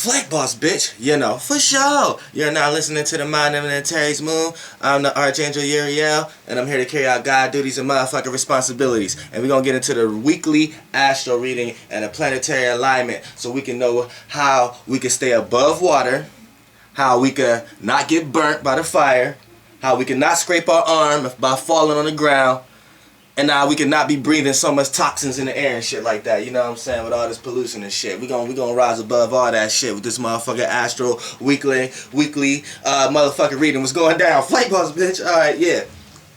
Flight boss, bitch, you know, for sure. You're now listening to the Mind of Terry's Moon. I'm the Archangel Uriel, and I'm here to carry out God duties and motherfucking responsibilities. And we're going to get into the weekly astro reading and a planetary alignment so we can know how we can stay above water, how we can not get burnt by the fire, how we can not scrape our arm by falling on the ground, and now we can not be breathing so much toxins in the air and shit like that. You know what I'm saying? With all this pollution and shit. We gonna rise above all that shit with this motherfucking Astro weekly motherfucking reading. What's going down? Flight boss, bitch. Alright, yeah.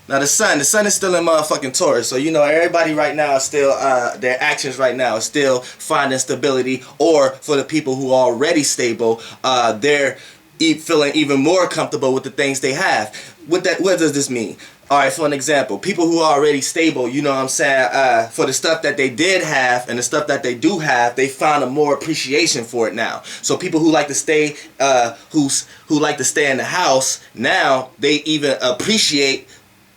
Now the sun is still in motherfucking Taurus. So you know everybody right now is still their actions right now is still finding stability, or for the people who are already stable, they're feeling even more comfortable with the things they have. What does this mean? Alright, for an example, people who are already stable, you know what I'm saying, for the stuff that they did have and the stuff that they do have, they found a more appreciation for it now. So people who like to stay, who like to stay in the house, now they even appreciate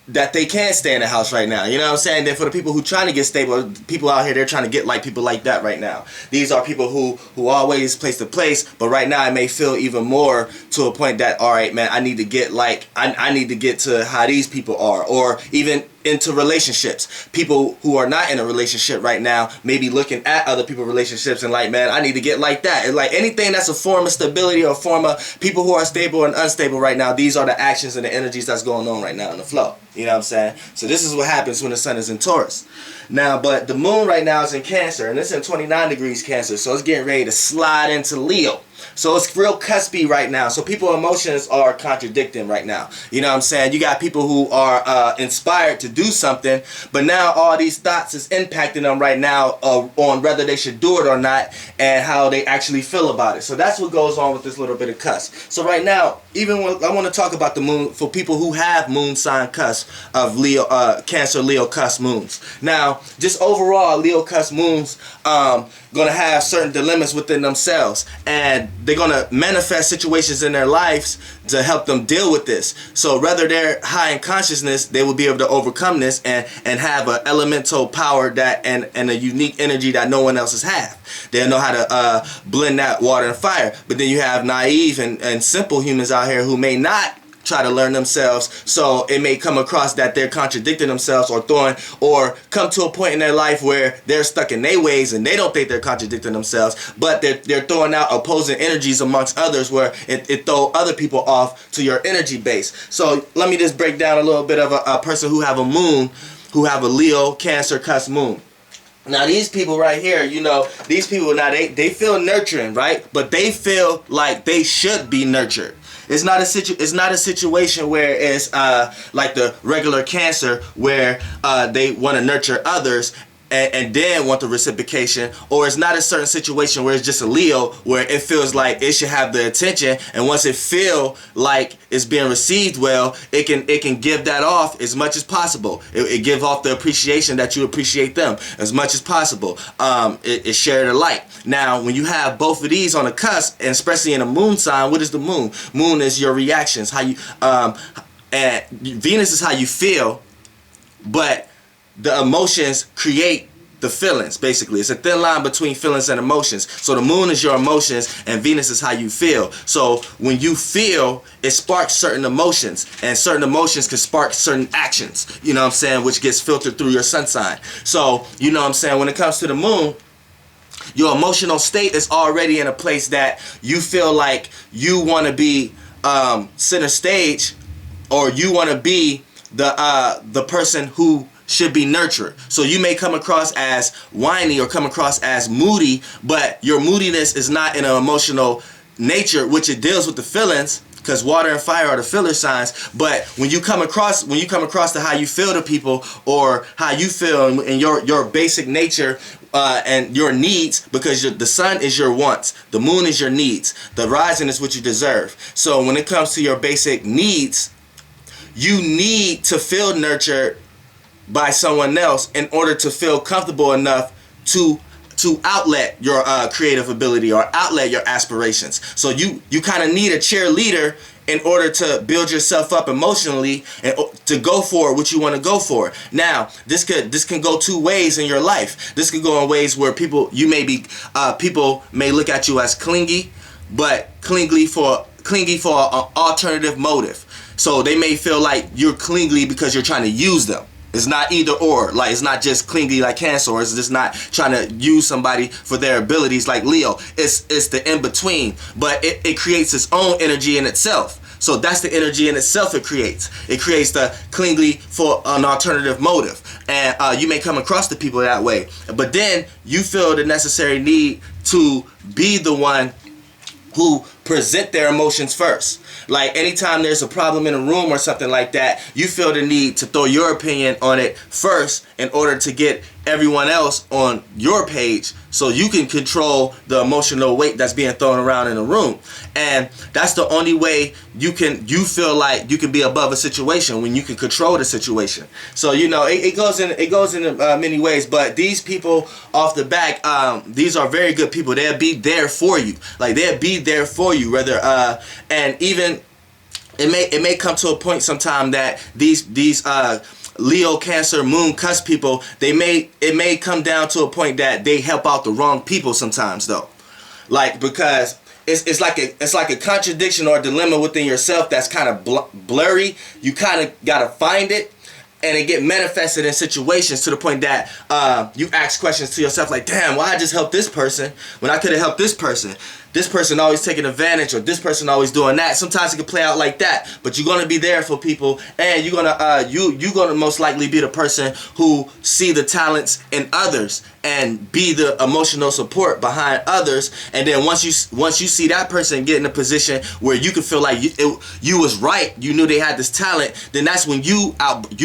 that they can't stay in the house right now. You know what I'm saying? Then for the people who trying to get stable, people out here, they're trying to get like people like that right now. These are people who always place to place, but right now it may feel even more to a point that, all right, man, I need to get like, I need to get to how these people are, or even into relationships. People who are not in a relationship right now may be looking at other people's relationships and like, man, I need to get like that. And like anything that's a form of stability or a form of people who are stable and unstable right now, these are the actions and the energies that's going on right now in the flow. You know what I'm saying? So this is what happens when the sun is in Taurus. Now, but the moon right now is in Cancer, and it's in 29 degrees Cancer, so it's getting ready to slide into Leo. So it's real cuspy right now. So people's emotions are contradicting right now. You know what I'm saying? You got people who are inspired to do something, but now all these thoughts is impacting them right now on whether they should do it or not, and how they actually feel about it. So that's what goes on with this little bit of cusp. So right now, even when I want to talk about the moon for people who have moon sign cusp of Leo, Cancer, Leo cusp moons. Now, just overall, Leo cusp moons gonna have certain dilemmas within themselves, and they're gonna manifest situations in their lives to help them deal with this. So whether they're high in consciousness, they will be able to overcome this and have an elemental power that and a unique energy that no one else has have. They'll know how to blend that water and fire. But then you have naive and simple humans out here who may not try to learn themselves, so it may come across that they're contradicting themselves or come to a point in their life where they're stuck in their ways and they don't think they're contradicting themselves, but they're throwing out opposing energies amongst others where it throw other people off to your energy base. So let me just break down a little bit of a person who have a moon, who have a Leo Cancer cusp moon. Now these people right here, you know, these people now they feel nurturing, right? But they feel like they should be nurtured. It's not a situation where it's like the regular Cancer where they want to nurture others and then want the reciprocation, or it's not a certain situation where it's just a Leo where it feels like it should have the attention, and once it feel like it's being received well, it can give that off as much as possible. It give off the appreciation that you appreciate them as much as possible. It shared alike. Now when you have both of these on the cusp, and especially in a moon sign, what is the moon? Moon is your reactions, how you and Venus is how you feel, but the emotions create the feelings, basically. It's a thin line between feelings and emotions. So the moon is your emotions and Venus is how you feel. So when you feel, it sparks certain emotions, and certain emotions can spark certain actions, you know what I'm saying, which gets filtered through your sun sign. So, you know what I'm saying, when it comes to the moon, your emotional state is already in a place that you feel like you want to be center stage, or you want to be the person who should be nurtured. So you may come across as whiny or come across as moody, but your moodiness is not in an emotional nature, which it deals with the feelings, because water and fire are the filler signs. But when you come across to how you feel to people, or how you feel in your basic nature and your needs, because the sun is your wants, the moon is your needs, the rising is what you deserve. So when it comes to your basic needs, you need to feel nurtured by someone else in order to feel comfortable enough to outlet your creative ability or outlet your aspirations. So you kind of need a cheerleader in order to build yourself up emotionally and to go for what you want to go for. Now, this can go two ways in your life. This could go in ways where people may look at you as clingy, but clingy for an alternative motive. So they may feel like you're clingy because you're trying to use them. It's not either or. Like, it's not just clingy like Cancer, or it's just not trying to use somebody for their abilities like Leo. It's the in-between. But it creates its own energy in itself. So that's the energy in itself it creates. It creates the clingy for an alternative motive. And you may come across the people that way. But then you feel the necessary need to be the one who present their emotions first. Like, anytime there's a problem in a room or something like that, you feel the need to throw your opinion on it first in order to get everyone else on your page, so you can control the emotional weight that's being thrown around in the room. And that's the only way you feel like you can be above a situation, when you can control the situation. So, you know, it goes in many ways. But these people off the back, these are very good people. They'll be there for you. Like, they'll be there for you, whether and even it may come to a point sometime that these Leo, Cancer, Moon, cusp people, it may come down to a point that they help out the wrong people sometimes, though. Like, because it's like a contradiction or a dilemma within yourself that's kind of blurry. You kind of gotta find it, and it get manifested in situations to the point that you ask questions to yourself like, damn, why I just helped this person when I could have helped this person? This person always taking advantage, or this person always doing that. Sometimes it can play out like that, but you're gonna be there for people, and you're gonna most likely be the person who see the talents in others and be the emotional support behind others. And then once you see that person get in a position where you can feel like you was right, you knew they had this talent, then that's when you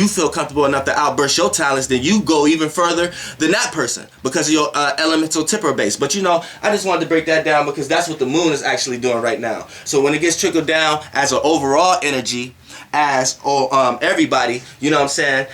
feel comfortable enough to outburst your talents. Then you go even further than that person because of your elemental tipper base. But you know, I just wanted to break that down because that's what the moon is actually doing right now. So when it gets trickled down as an overall energy, as everybody, you know what I'm saying,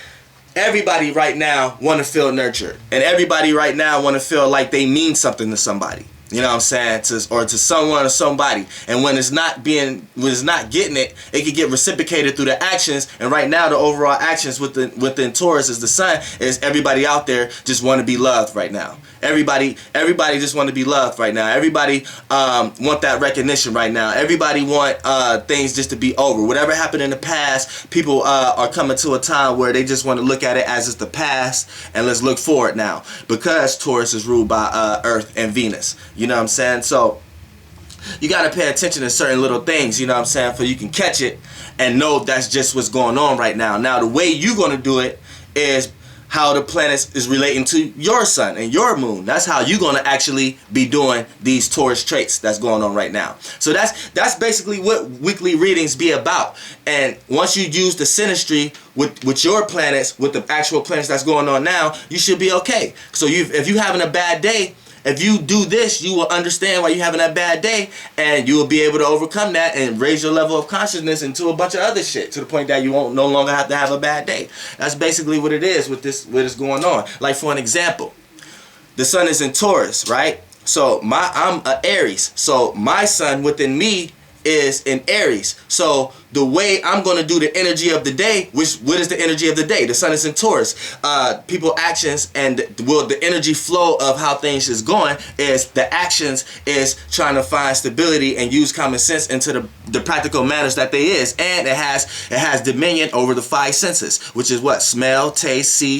everybody right now want to feel nurtured, and everybody right now want to feel like they mean something to somebody. You know what I'm saying? To someone or somebody. And when it's not getting it, it can get reciprocated through the actions. And right now, the overall actions within Taurus is the sun, is everybody out there just want to be loved right now. Everybody just want to be loved right now. Everybody want that recognition right now. Everybody want things just to be over. Whatever happened in the past, people are coming to a time where they just want to look at it as it's the past, and let's look forward now. Because Taurus is ruled by Earth and Venus. You know what I'm saying? So you got to pay attention to certain little things, you know what I'm saying, for you can catch it and know that's just what's going on right now. Now, the way you're going to do it is how the planets is relating to your sun and your moon. That's how you're going to actually be doing these Taurus traits that's going on right now. So that's basically what weekly readings be about. And once you use the synastry with your planets, with the actual planets that's going on now, you should be okay. So if you're having a bad day, if you do this, you will understand why you're having that bad day, and you will be able to overcome that and raise your level of consciousness into a bunch of other shit, to the point that you won't no longer have to have a bad day. That's basically what it is with what is going on. Like, for an example, the sun is in Taurus, right? So I'm an Aries. So my sun within me is in Aries. So the way I'm going to do the energy of the day, what is the energy of the day? The sun is in Taurus. People actions and the energy flow of how things is going is the actions is trying to find stability and use common sense into the practical manners that they is. And it has dominion over the five senses, which is what? Smell, taste, see,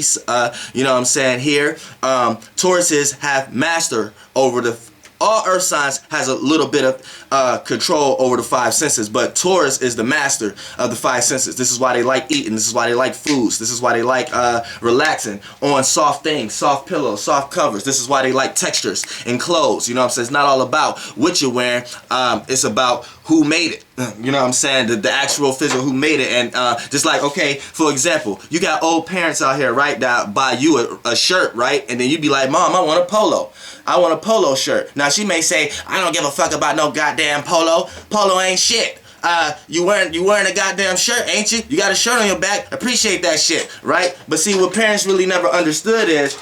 you know what I'm saying here. Tauruses have master over all earth signs has a little bit of control over the five senses, but Taurus is the master of the five senses. This is why they like eating. This is why they like foods. This is why they like relaxing on soft things, soft pillows, soft covers. This is why they like textures in clothes. You know what I'm saying? It's not all about what you're wearing. It's about who made it. You know what I'm saying? The actual physical who made it. And just like, okay, for example, you got old parents out here, right, that buy you a shirt, right? And then you be like, Mom, I want a polo. I want a polo shirt. Now, she may say, I don't give a fuck about no goddamn polo. Polo ain't shit. You wearing a goddamn shirt, ain't you? You got a shirt on your back. Appreciate that shit, right? But see, what parents really never understood is,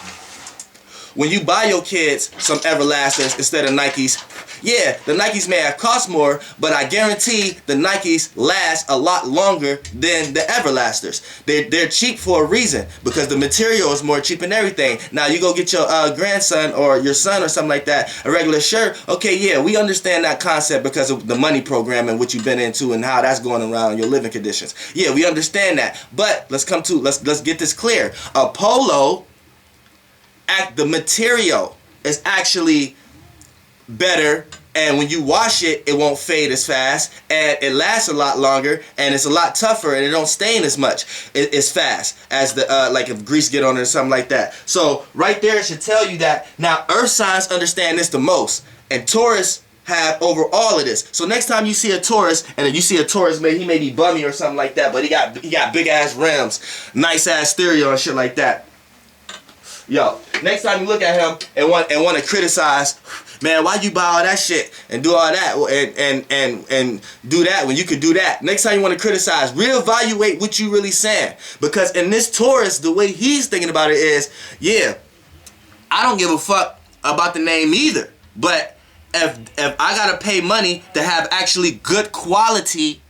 when you buy your kids some Everlastings instead of Nikes, Yeah, the Nikes may have cost more, but I guarantee the Nikes last a lot longer than the Everlasters. They're cheap for a reason, because the material is more cheap and everything. Now you go get your grandson or your son or something like that a regular shirt. Okay, yeah, we understand that concept because of the money program and what you've been into and how that's going around your living conditions. Yeah, we understand that. But let's get this clear. A polo, the material is actually better, and when you wash it, it won't fade as fast, and it lasts a lot longer, and it's a lot tougher, and it don't stain as much as fast as the like if grease get on it or something like that. So right there should tell you that. Now earth signs understand this the most, and Taurus have over all of this. So next time you see a Taurus, and if you see a Taurus, he may be bummy or something like that, but he got big ass rims, nice ass stereo and shit like that. Yo, next time you look at him and want to criticize, man, why you buy all that shit and do all that and do that when you could do that? Next time you want to criticize, reevaluate what you really saying. Because in this Taurus, the way he's thinking about it is, yeah, I don't give a fuck about the name either. But if I gotta pay money to have actually good quality,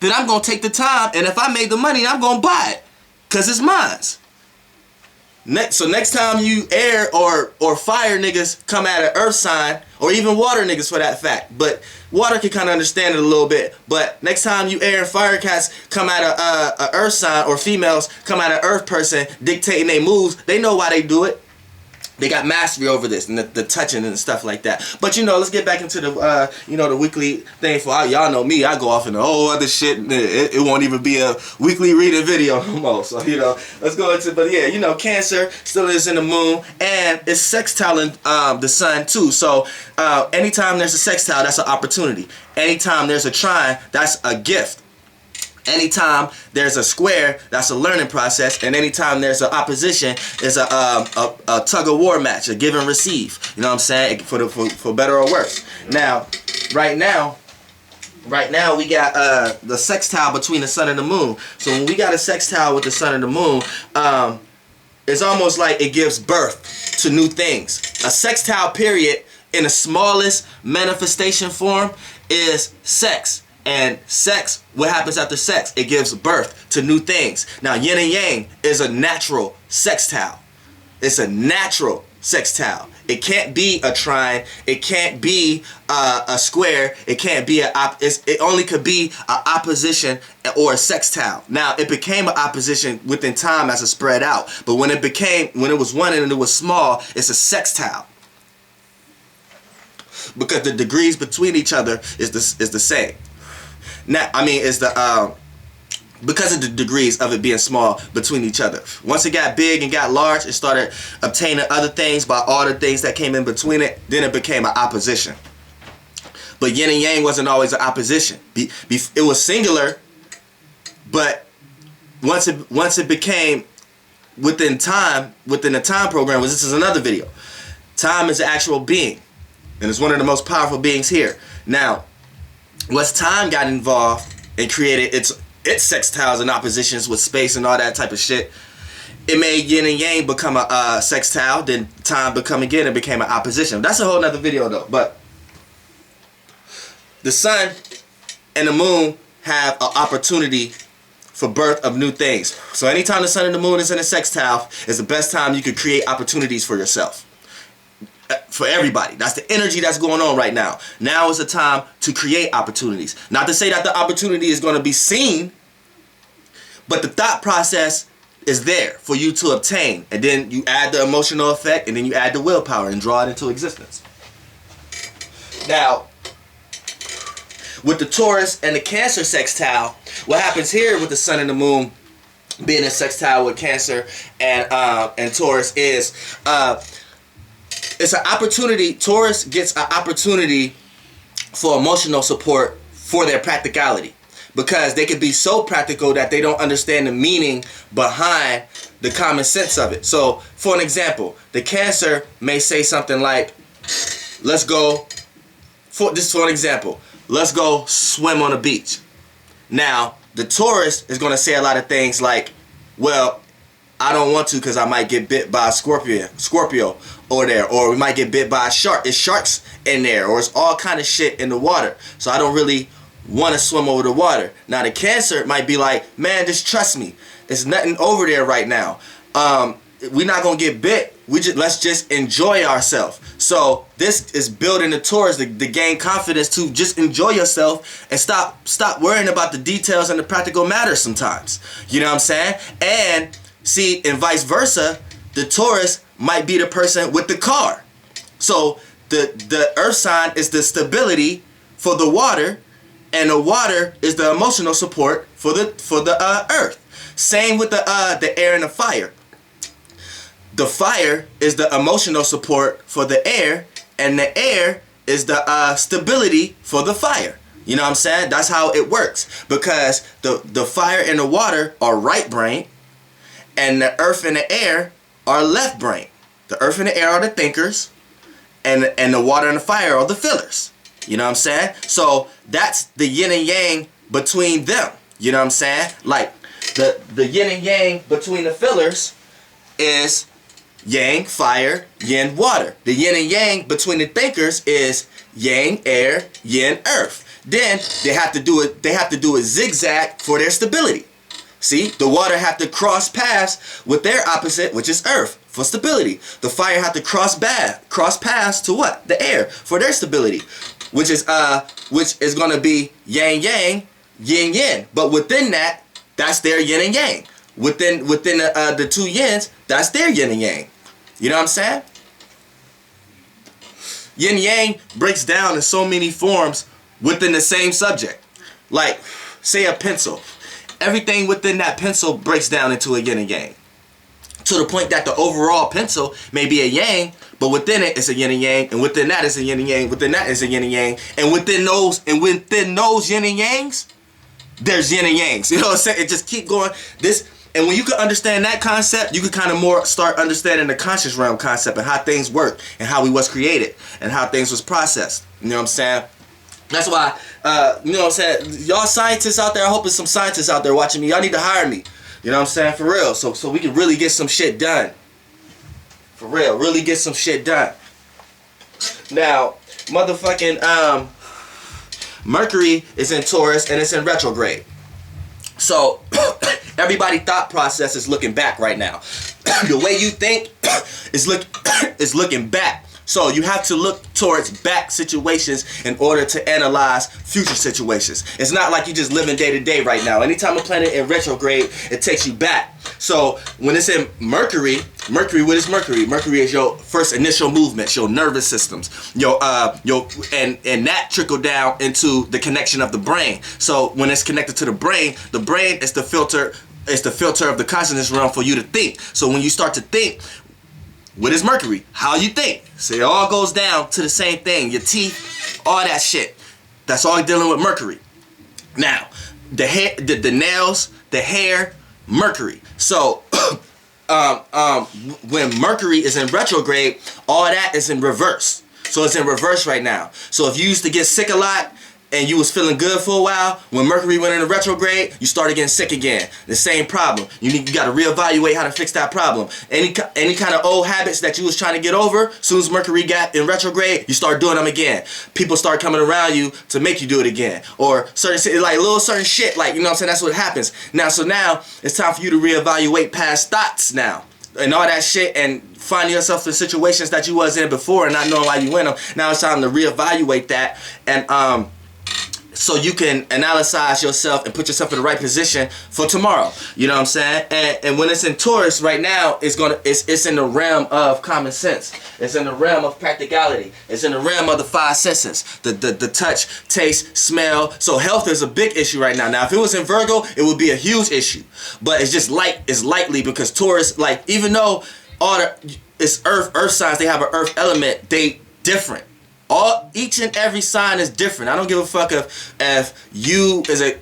then I'm gonna take the time, and if I made the money, I'm gonna buy it, cause it's mine. So next time you air or fire niggas come at an earth sign, or even water niggas for that fact, but water can kind of understand it a little bit. But next time you air and fire cats come at a earth sign, or females come at an earth person dictating their moves, they know why they do it. They got mastery over this and the touching and stuff like that. But you know, let's get back into the the weekly thing. For y'all know me, I go off into whole other shit. It won't even be a weekly reading video no more. So let's go into. But yeah, Cancer still is in the moon, and it's sextiling the sun too. So anytime there's a sextile, that's an opportunity. Anytime there's a trine, that's a gift. Anytime there's a square, that's a learning process, and anytime there's an opposition, is a tug of war match, a give and receive. You know what I'm saying? For better or worse. Now, right now we got the sextile between the sun and the moon. So when we got a sextile with the sun and the moon, it's almost like it gives birth to new things. A sextile period in the smallest manifestation form is sex. And sex, what happens after sex? It gives birth to new things. Now, yin and yang is a natural sextile. It's a natural sextile. It can't be a trine. It can't be a square. It can't be it only could be an opposition or a sextile. Now, it became an opposition within time as it spread out. But when it was one and it was small, it's a sextile. Because the degrees between each other is the same. Now, it's because of the degrees of it being small between each other. Once it got big and got large, it started obtaining other things by all the things that came in between it. Then it became an opposition. But yin and yang wasn't always an opposition. It was singular, but once it became within the time program, this is another video. Time is an actual being, and it's one of the most powerful beings here. Now, once time got involved and created its sextiles and oppositions with space and all that type of shit, it made yin and yang become a sextile. Then time become again and became an opposition. That's a whole nother video though. But the sun and the moon have an opportunity for birth of new things. So anytime the sun and the moon is in a sextile, is the best time you could create opportunities for yourself. For everybody. That's the energy that's going on right now. Now is the time to create opportunities. Not to say that the opportunity is going to be seen, but the thought process is there for you to obtain. And then you add the emotional effect, and then you add the willpower and draw it into existence. Now, with the Taurus and the Cancer sextile, what happens here with the sun and the moon being a sextile with Cancer and Taurus is it's an opportunity. Taurus gets an opportunity for emotional support for their practicality, because they can be so practical that they don't understand the meaning behind the common sense of it. So, for an example, the Cancer may say something like, let's go, for an example, let's go swim on the beach. Now, the Taurus is going to say a lot of things like, well, I don't want to because I might get bit by a Scorpio. over there, or we might get bit by a shark. It's sharks in there, or it's all kind of shit in the water. So I don't really want to swim over the water. Now the Cancer might be like, man, just trust me. There's nothing over there right now. We're not gonna get bit. Let's just enjoy ourselves. So this is building the Taurus to gain confidence to just enjoy yourself and stop worrying about the details and the practical matters sometimes. You know what I'm saying? And see, and vice versa, the Taurus might be the person with the car. So the earth sign is the stability for the water, and the water is the emotional support for the earth. Same with the air and the fire. The fire is the emotional support for the air, and the air is the stability for the fire. You know what I'm saying? That's how it works, because the fire and the water are right brain, and the earth and the air are left brain. The earth and the air are the thinkers, and the water and the fire are the fillers. You know what I'm saying? So that's the yin and yang between them. You know what I'm saying? Like the yin and yang between the fillers is yang, fire, yin, water. The yin and yang between the thinkers is yang, air, yin, earth. Then they have to do it zigzag for their stability. See, the water have to cross paths with their opposite, which is earth, for stability. The fire have to cross paths to what? The air, for their stability, which is going to be yang yang, yin yin. But within that, that's their yin and yang. Within the two yins, that's their yin and yang. You know what I'm saying? Yin yang breaks down in so many forms within the same subject. Like, say a pencil. Everything within that pencil breaks down into a yin and yang. To the point that the overall pencil may be a yang, but within it it's a yin and yang, and within that is a yin and yang, within that is a yin and yang, and within those yin and yangs, there's yin and yangs. You know what I'm saying? It just keep going. And when you can understand that concept, you can kind of more start understanding the conscious realm concept and how things work and how we was created and how things was processed. You know what I'm saying? That's why, you know what I'm saying? Y'all scientists out there, I hope there's some scientists out there watching me. Y'all need to hire me. You know what I'm saying? For real. So we can really get some shit done. For real. Really get some shit done. Now, motherfucking, Mercury is in Taurus and it's in retrograde. So, everybody's thought process is looking back right now. The way you think is looking back. So you have to look towards back situations in order to analyze future situations. It's not like you just living day to day right now. Anytime a planet in retrograde, it takes you back. So when it's in Mercury, what is Mercury? Mercury is your first initial movements, your nervous systems, and that trickle down into the connection of the brain. So when it's connected to the brain is the filter. It's the filter of the consciousness realm for you to think. So when you start to think, what is Mercury? How you think. So it all goes down to the same thing. Your teeth, all that shit. That's all dealing with Mercury. Now, the hair, the nails, the hair, Mercury. So when Mercury is in retrograde, all that is in reverse. So it's in reverse right now. So if you used to get sick a lot, and you was feeling good for a while, when Mercury went into retrograde, you started getting sick again. The same problem. You got to reevaluate how to fix that problem. Any kind of old habits that you was trying to get over, as soon as Mercury got in retrograde, you start doing them again. People start coming around you to make you do it again. Or certain shit, like, you know what I'm saying? That's what happens. Now it's time for you to reevaluate past thoughts now. And all that shit, and find yourself in situations that you was in before and not knowing why you in them. Now it's time to reevaluate that, and so you can analyze yourself and put yourself in the right position for tomorrow. You know what I'm saying? And when it's in Taurus right now, it's in the realm of common sense. It's in the realm of practicality. It's in the realm of the five senses. The touch, taste, smell. So health is a big issue right now. Now if it was in Virgo, it would be a huge issue. But it's just it's lightly, because Taurus, like, even though it's earth signs, they have an earth element, they different. Each and every sign is different. I don't give a fuck if you is a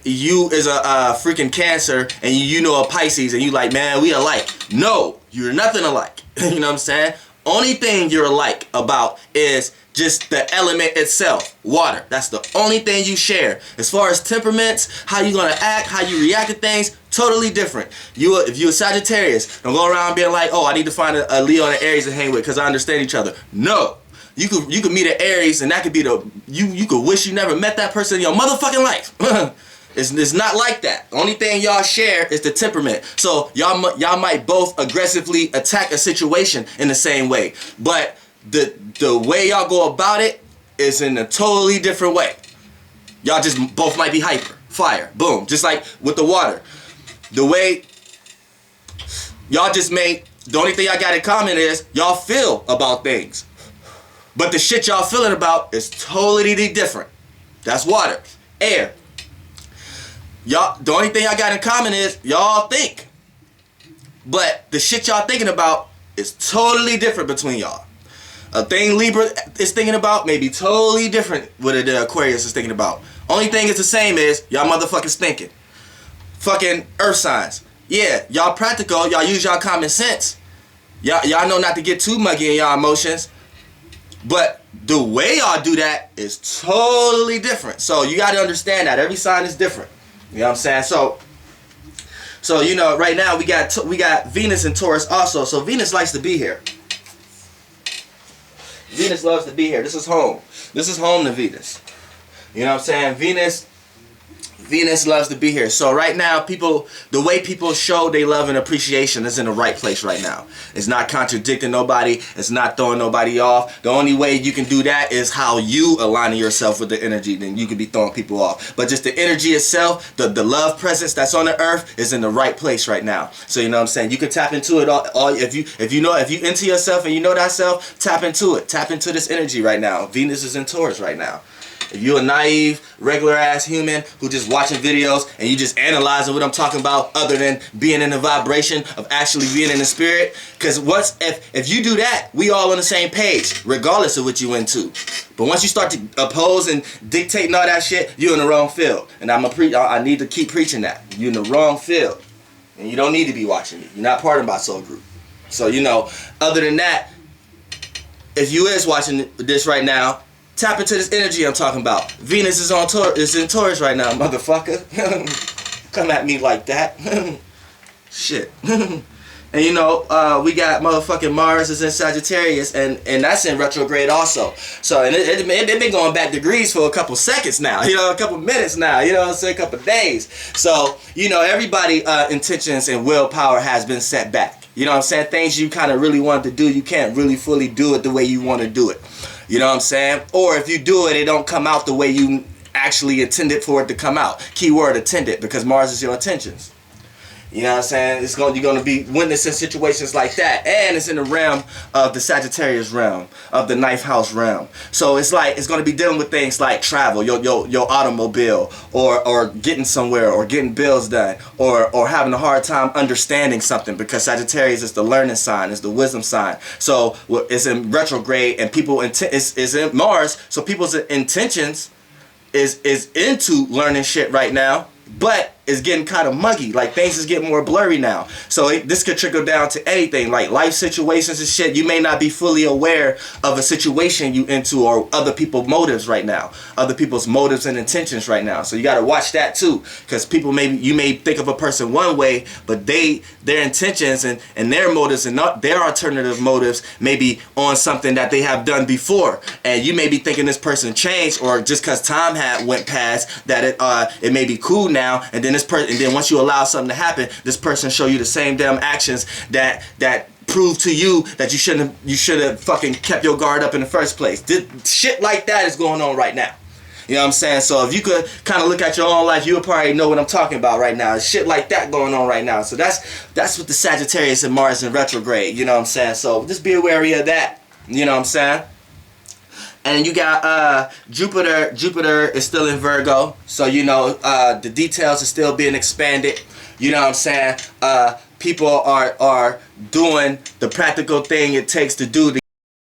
freaking Cancer and you know a Pisces and you like, man, we alike. No, you're nothing alike. You know what I'm saying? only thing you're alike about is just the element itself, water. That's the only thing you share. As far as temperaments, how you gonna act, how you react to things, totally different. If you're a Sagittarius, don't go around being like, oh, I need to find a Leo and an Aries to hang with because I understand each other. No. You could meet an Aries and that could be you could wish you never met that person in your motherfucking life. It's not like that. The only thing y'all share is the temperament. So y'all might both aggressively attack a situation in the same way, but the way y'all go about it is in a totally different way. Y'all just both might be hyper, fire, boom, just like with the water. The way y'all just made, the only thing y'all got in common is y'all feel about things, but the shit y'all feeling about is totally different. That's water. Air. Y'all, the only thing y'all got in common is y'all think, but the shit y'all thinking about is totally different between y'all. A thing Libra is thinking about may be totally different what the Aquarius is thinking about. Only thing is the same is y'all motherfuckers thinking. Fucking earth signs. Yeah, y'all practical, y'all use y'all common sense. Y'all know not to get too muggy in y'all emotions. But the way y'all do that is totally different. So you gotta understand that. Every sign is different. You know what I'm saying? So you know, right now we got Venus in Taurus also. So Venus likes to be here. Venus loves to be here. This is home. This is home to Venus. You know what I'm saying? Venus loves to be here. So right now, the way people show they love and appreciation is in the right place right now. It's not contradicting nobody. It's not throwing nobody off. The only way you can do that is how you aligning yourself with the energy. Then you can be throwing people off. But just the energy itself, the love presence that's on the earth is in the right place right now. So you know what I'm saying? You can tap into it all if you into yourself and you know that self, tap into it. Tap into this energy right now. Venus is in Taurus right now. If you're a naive, regular-ass human who just watching videos and you just analyzing what I'm talking about other than being in the vibration of actually being in the spirit, because if you do that, we all on the same page, regardless of what you into. But once you start to oppose and dictate and all that shit, you're in the wrong field. And I need to keep preaching that. You're in the wrong field. And you don't need to be watching me. You're not part of my soul group. So, you know, other than that, if you is watching this right now, tap into this energy I'm talking about. Venus is in Taurus right now, motherfucker. Come at me like that. Shit. And you know, we got motherfucking Mars is in Sagittarius, and that's in retrograde also. So, and it been going back degrees for a couple seconds now, you know, a couple minutes now, you know what I'm saying, a couple days. So, you know, everybody intentions and willpower has been set back. You know what I'm saying? Things you kind of really wanted to do, you can't really fully do it the way you want to do it. You know what I'm saying? Or if you do it, it don't come out the way you actually intended for it to come out. Keyword intended, because Mars is your intentions. You know what I'm saying? You're going to be witnessing situations like that. And it's in the realm of the Sagittarius realm, of the 9th house realm. So it's like, it's going to be dealing with things like travel, your automobile, or getting somewhere, or getting bills done, or having a hard time understanding something, because Sagittarius is the learning sign, is the wisdom sign. So it's in retrograde, and it's in Mars, so people's intentions is into learning shit right now, but it's getting kind of muggy. Like, things is getting more blurry now. So this could trickle down to anything, like life situations and shit. You may not be fully aware of a situation you into, or other people's motives right now, other people's motives and intentions right now. So you got to watch that too, because you may think of a person one way, but their intentions and their motives and not their alternative motives may be on something that they have done before, and you may be thinking this person changed, or just because time went past that it may be cool now, and then and then once you allow something to happen, this person show you the same damn actions that prove to you that you should have fucking kept your guard up in the first place. Shit like that is going on right now. You know what I'm saying? So if you could kind of look at your own life, you would probably know what I'm talking about right now. It's shit like that going on right now. So that's what the Sagittarius and Mars in retrograde. You know what I'm saying? So just be wary of that. You know what I'm saying? And you got Jupiter is still in Virgo, so you know the details are still being expanded. You know what I'm saying? People are doing the practical thing it takes to do